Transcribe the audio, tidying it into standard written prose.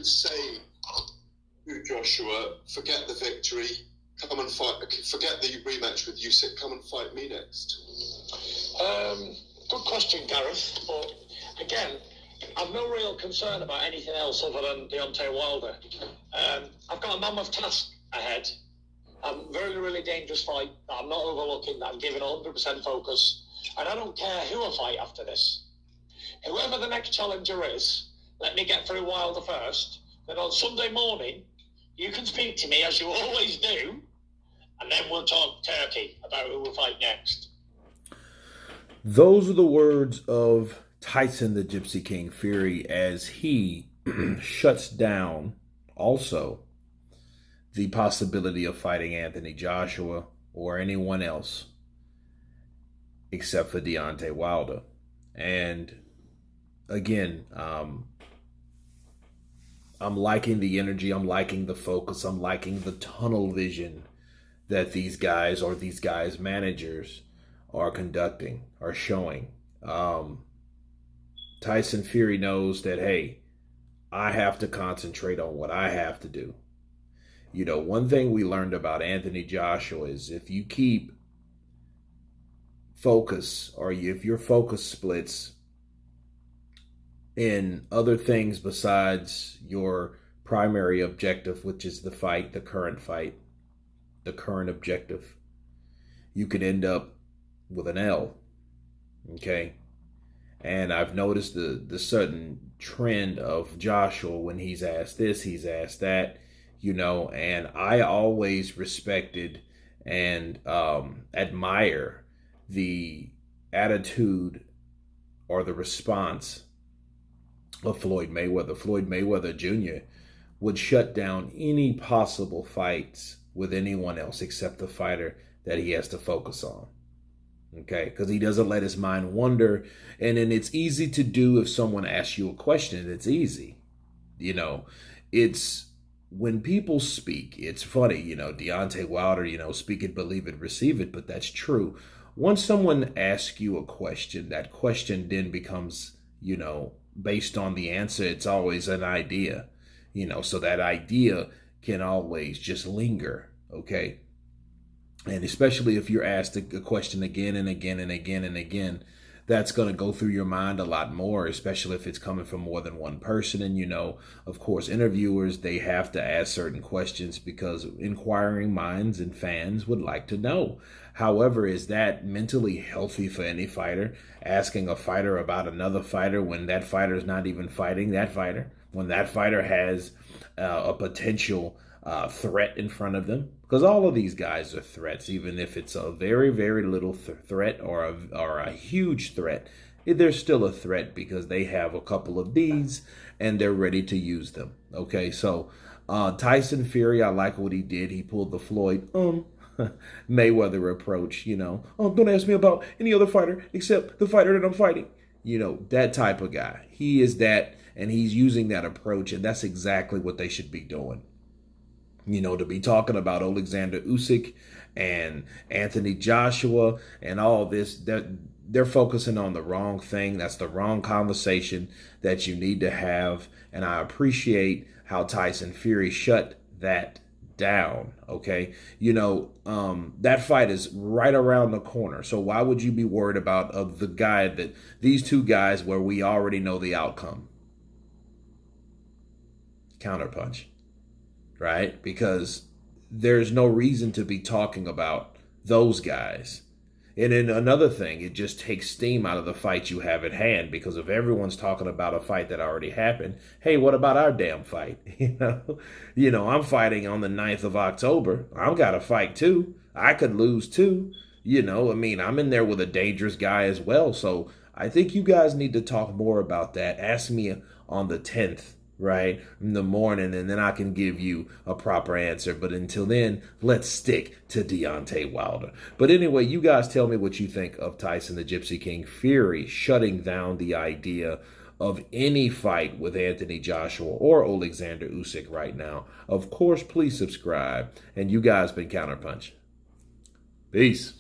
say to Joshua, forget the victory, come and fight, forget the rematch with Usyk, come and fight me next? Good question, Gareth. But again, I've no real concern about anything else other than Deontay Wilder. I've got a mammoth task ahead. A very, really dangerous fight that I'm not overlooking, that I'm giving 100% focus. And I don't care who I fight after this. Whoever the next challenger is, let me get through Wilder first. Then on Sunday morning, you can speak to me as you always do, and then we'll talk turkey about who we'll fight next. Those are the words of Tyson the Gypsy King Fury as he shuts down also the possibility of fighting Anthony Joshua or anyone else except for Deontay Wilder. And again, I'm liking the energy, I'm liking the focus, I'm liking the tunnel vision that these guys managers are conducting, are showing. Tyson Fury knows that, hey, I have to concentrate on what I have to do. You know, one thing we learned about Anthony Joshua is if you keep focus, or if your focus splits in other things besides your primary objective, which is the fight, the current objective, you could end up with an L. Okay? And I've noticed the sudden trend of Joshua when he's asked this, he's asked that, you know, and I always respected and admire the attitude or the response of Floyd Mayweather. Floyd Mayweather Jr. would shut down any possible fights with anyone else except the fighter that he has to focus on. Okay, because he doesn't let his mind wander. And then it's easy to do if someone asks you a question. It's easy. You know, it's when people speak, it's funny, you know, Deontay Wilder, you know, speak it, believe it, receive it. But that's true. Once someone asks you a question, that question then becomes, you know, based on the answer, it's always an idea, you know, so that idea can always just linger. Okay. And especially if you're asked a question again and again and again and again, that's going to go through your mind a lot more, especially if it's coming from more than one person. And, you know, of course, interviewers, they have to ask certain questions because inquiring minds and fans would like to know. However, is that mentally healthy for any fighter? Asking a fighter about another fighter when that fighter is not even fighting that fighter, when that fighter has a potential threat in front of them, because all of these guys are threats, even if it's a very, very little threat or a huge threat. They're still a threat because they have a couple of D's and they're ready to use them. Okay, so Tyson Fury, I like what he did. He pulled the Floyd Mayweather approach, you know. Oh, don't ask me about any other fighter except the fighter that I'm fighting. You know, that type of guy. He is that, and he's using that approach, and that's exactly what they should be doing. You know, to be talking about Alexander Usyk and Anthony Joshua and all this, they're focusing on the wrong thing. That's the wrong conversation that you need to have. And I appreciate how Tyson Fury shut that down. Okay. You know, that fight is right around the corner. So why would you be worried about the guy that these two guys where we already know the outcome? Counterpunch. Right? Because there's no reason to be talking about those guys. And then another thing, it just takes steam out of the fight you have at hand, because if everyone's talking about a fight that already happened, hey, what about our damn fight? You know, I'm fighting on the 9th of October. I've got to fight too. I could lose too. You know, I mean, I'm in there with a dangerous guy as well. So I think you guys need to talk more about that. Ask me on the 10th. Right, in the morning, and then I can give you a proper answer. But until then, let's stick to Deontay Wilder. But anyway, you guys tell me what you think of Tyson the Gypsy King Fury shutting down the idea of any fight with Anthony Joshua or Alexander Usyk right now. Of course, please subscribe. And you guys been Counterpunch. Peace.